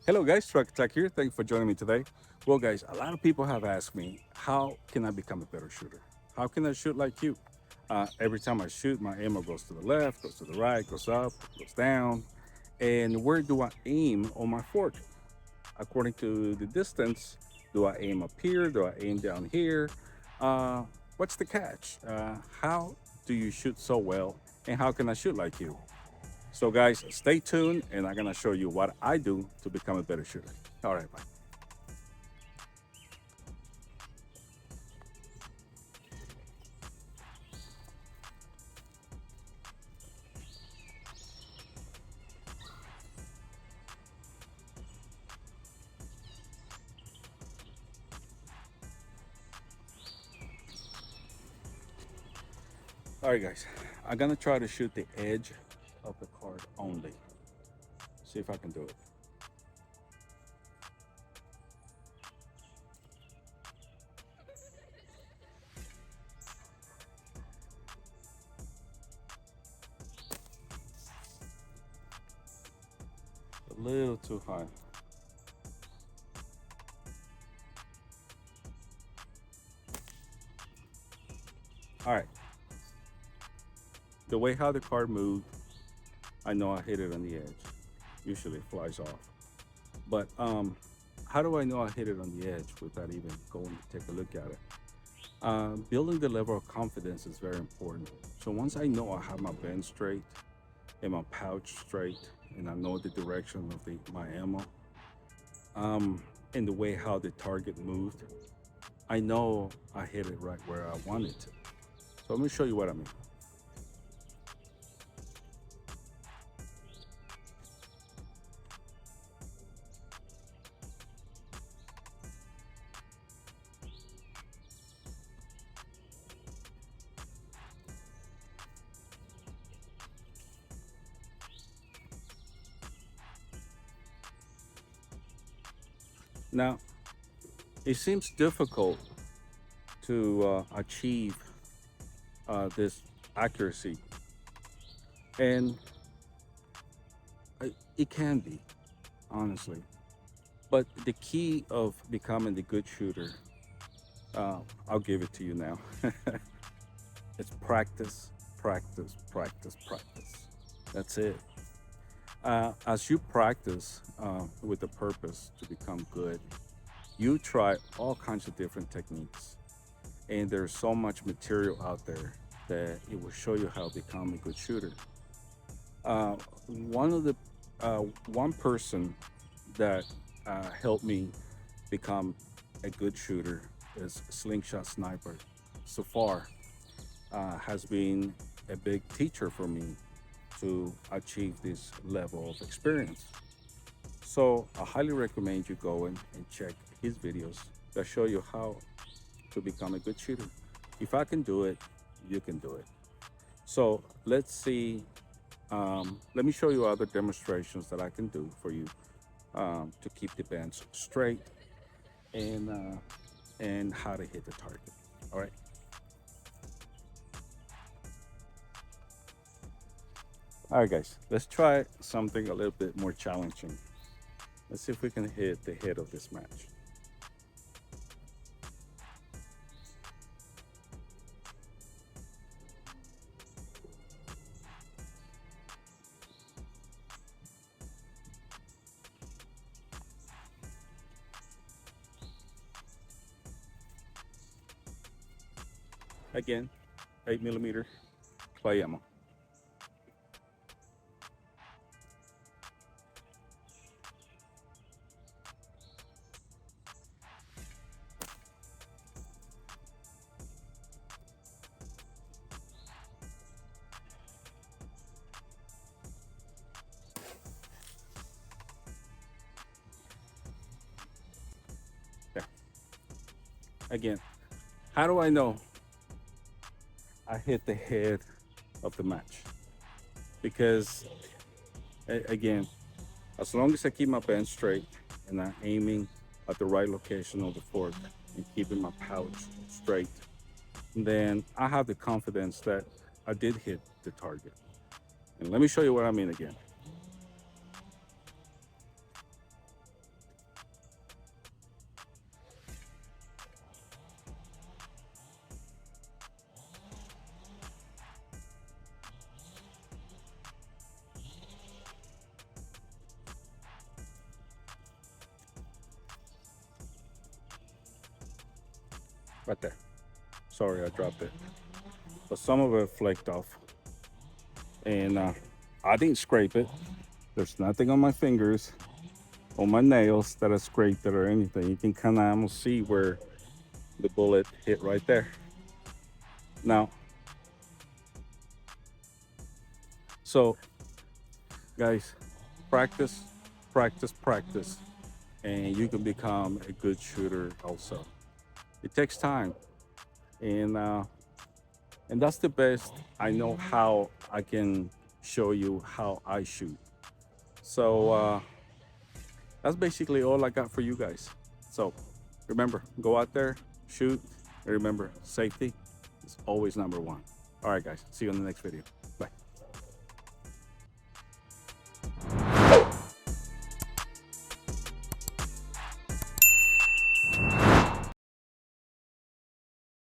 Hello guys, Truck Tech here. Thank you for joining me today. Well guys, a lot of people have asked me, how can I become a better shooter? How can I shoot like you? Every time I shoot, my ammo goes to the left, goes to the right, goes up, goes down. And where do I aim on my fork? According to the distance, do I aim up here? Do I aim down here? Uh, what's the catch? How do you shoot so well? And how can I shoot like you? So, guys, stay tuned, and I'm gonna show you what I do to become a better shooter. All right, bye. All right, guys, I'm gonna try to shoot the edge of the card only. See if I can do it. A little too high. All right, the way how the card moved, I know I hit it on the edge. Usually it flies off. But how do I know I hit it on the edge without even going to take a look at it? Building the level of confidence is very important. So once I know I have my bend straight and my pouch straight, and I know the direction of my ammo, and the way how the target moved, I know I hit it right where I want it to. So let me show you what I mean. Now, it seems difficult to achieve this accuracy, and it can be, honestly. But the key of becoming the good shooter, I'll give it to you now. It's practice, practice, practice, practice. That's it. As you practice with the purpose to become good, you try all kinds of different techniques. And there's so much material out there that it will show you how to become a good shooter. Uh, one of the one person that helped me become a good shooter is Slingshot Sniper. So far, has been a big teacher for me to achieve this level of experience. So I highly recommend you go and check his videos that show you how to become a good shooter. If I can do it, you can do it. So let's see. Let me show you other demonstrations that I can do for you to keep the bands straight and how to hit the target. All right. All right, guys. Let's try something a little bit more challenging. Let's see if we can hit the head of this match. Again, 8 millimeter clay ammo. There. Again, how do I know I hit the head of the match? Because again, as long as I keep my band straight and I'm aiming at the right location of the fork and keeping my pouch straight, then I have the confidence that I did hit the target. And let me show you what I mean again. right there. Sorry, I dropped it. But some of it flaked off. And I didn't scrape it. There's nothing on my fingers, on my nails that I scraped it or anything. You can kind of almost see where the bullet hit right there. Now, so guys, practice, practice, practice, and you can become a good shooter also. It takes time, and that's the best. I know how I can show you how I shoot. So that's basically all I got for you guys. So remember, go out there, shoot, and remember, safety is always number one. All right, guys, see you in the next video. Bye.